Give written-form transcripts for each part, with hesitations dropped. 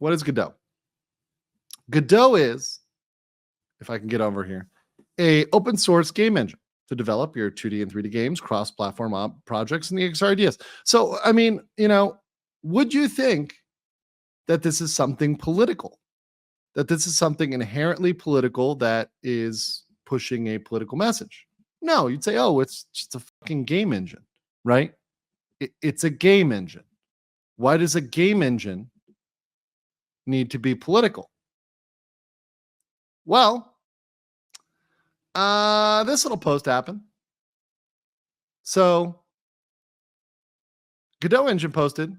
What is Godot? Godot is, if I can get over here, a open source game engine to develop your 2D and 3D games, cross-platform projects, and the XR ideas. So, I mean, would you think that this is something political? That this is something inherently political that is pushing a political message? No, you'd say, oh, it's just a fucking game engine, right? It's a game engine. Why does a game engine need to be political? Well, this little post happened. So, Godot engine posted,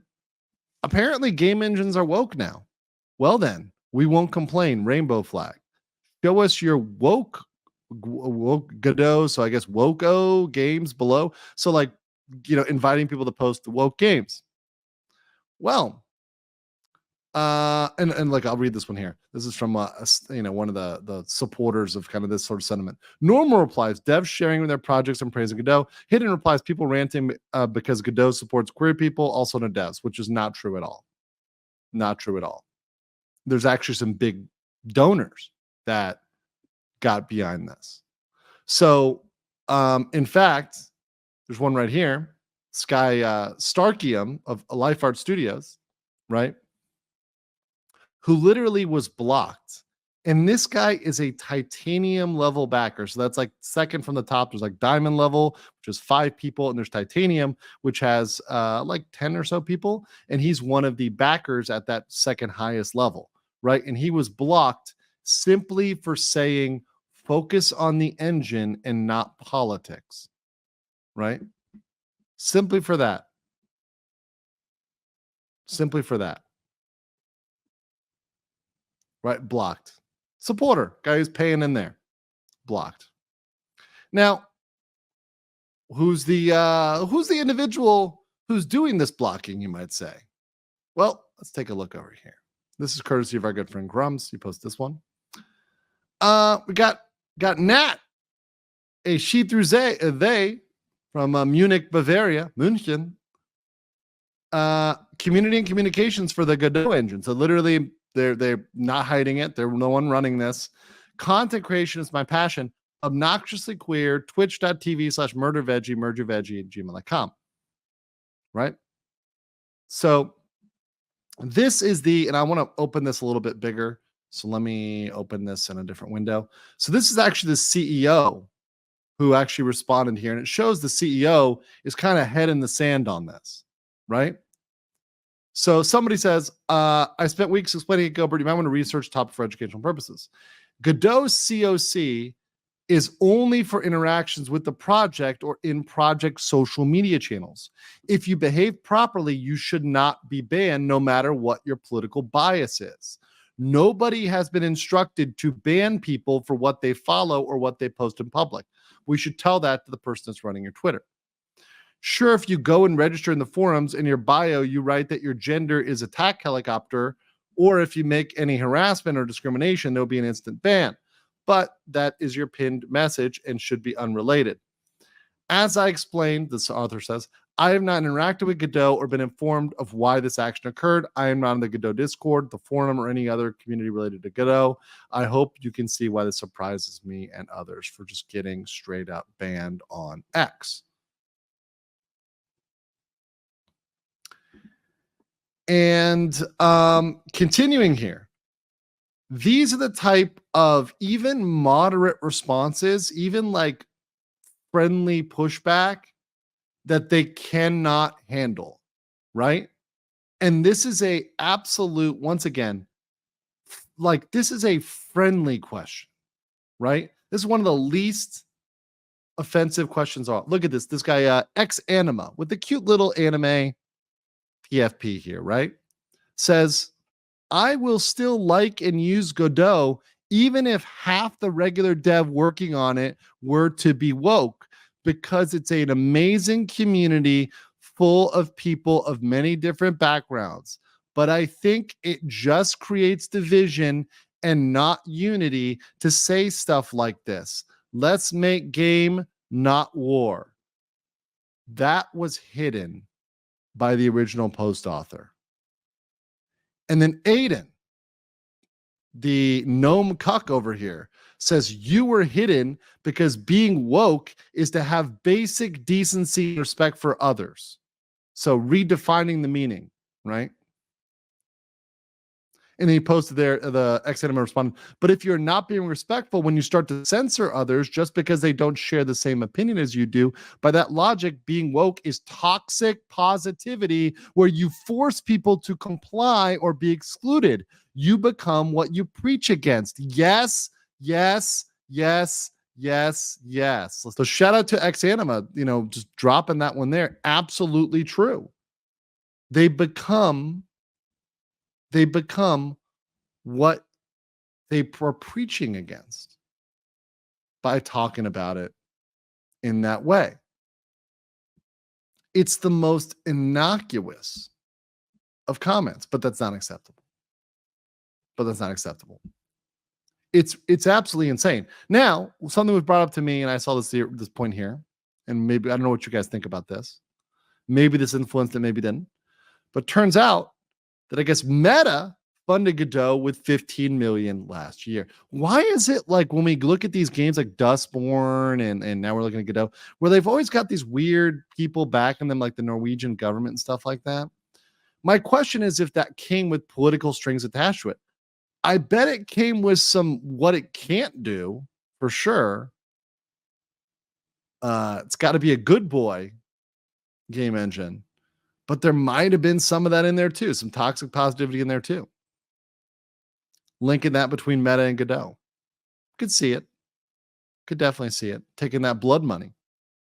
apparently game engines are woke now. Well then, we won't complain. Rainbow flag. Show us your woke Godot. So I guess woko games below. So like, inviting people to post the woke games. Well, and like I'll read this one here. This is from one of the supporters of kind of this sort of sentiment. Normal replies: devs sharing their projects and praising Godot. Hidden replies: people ranting because Godot supports queer people, also no devs, which is not true at all. Not true at all. There's actually some big donors that got behind this. So, in fact, there's one right here, Sky Starkium of Life Art Studios, right? Who literally was blocked. And this guy is a titanium level backer. So that's like second from the top. There's like diamond level, which is 5 people. And there's titanium, which has like 10 or so people. And he's one of the backers at that second highest level, right? And he was blocked simply for saying, focus on the engine and not politics, right? Simply for that. Simply for that. Right? Blocked. Supporter, guy who's paying in there. Blocked. Now, who's the individual who's doing this blocking, you might say? Well, let's take a look over here. This is courtesy of our good friend Grums. He posted this one. We got Nat, a she through they from Munich, Bavaria, München. Community and communications for the Godot engine. So literally, they're not hiding it. There's no one running this. Content creation is my passion. Obnoxiously queer. Twitch.tv/murderveggie at gmail.com. Right? So this is and I want to open this a little bit bigger. So let me open this in a different window. So this is actually the CEO who actually responded here. And it shows the CEO is kind of head in the sand on this. Right? So somebody says, I spent weeks explaining it, Gilbert. You might want to research the topic for educational purposes. Godot COC is only for interactions with the project or in project social media channels. If you behave properly, you should not be banned no matter what your political bias is. Nobody has been instructed to ban people for what they follow or what they post in public. We should tell that to the person that's running your Twitter. Sure, if you go and register in the forums, in your bio, you write that your gender is attack helicopter, or if you make any harassment or discrimination, there'll be an instant ban. But that is your pinned message and should be unrelated. As I explained, this author says, I have not interacted with Godot or been informed of why this action occurred. I am not in the Godot Discord, the forum, or any other community related to Godot. I hope you can see why this surprises me and others for just getting straight up banned on X. And continuing here, these are the type of even moderate responses, even like friendly pushback that they cannot handle, right? And this is a absolute, once again, like this is a friendly question, right? This is one of the least offensive questions. Look at this guy, X Anima, with the cute little anime PFP here, right? Says, I will still like and use Godot even if half the regular dev working on it were to be woke, because it's an amazing community full of people of many different backgrounds. But I think it just creates division and not unity to say stuff like this. Let's make game, not war. That was hidden by the original post author. And then Aiden the gnome cuck over here says you were hidden because being woke is to have basic decency and respect for others. So redefining the meaning, right? And he posted there, the ex-anime responded, but if you're not being respectful when you start to censor others just because they don't share the same opinion as you do, by that logic, being woke is toxic positivity where you force people to comply or be excluded. You become what you preach against. Yes, yes, yes, yes, yes. So shout out to ex-anima, just dropping that one there. Absolutely true. They become what they were preaching against by talking about it in that way. It's the most innocuous of comments, but that's not acceptable. It's absolutely insane. Now, something was brought up to me, and I saw this point here, and maybe I don't know what you guys think about this. Maybe this influenced it, maybe didn't. But turns out that I guess Meta funded Godot with 15 million last year. Why is it like when we look at these games like Dustborn and now we're looking at Godot, where they've always got these weird people backing them, like the Norwegian government and stuff like that? My question is if that came with political strings attached to it. I bet it came with some what it can't do for sure. It's got to be a good boy game engine, but there might have been some of that in there too, some toxic positivity in there too. Linking that between Meta and Godot. Could see it. Could definitely see it. Taking that blood money.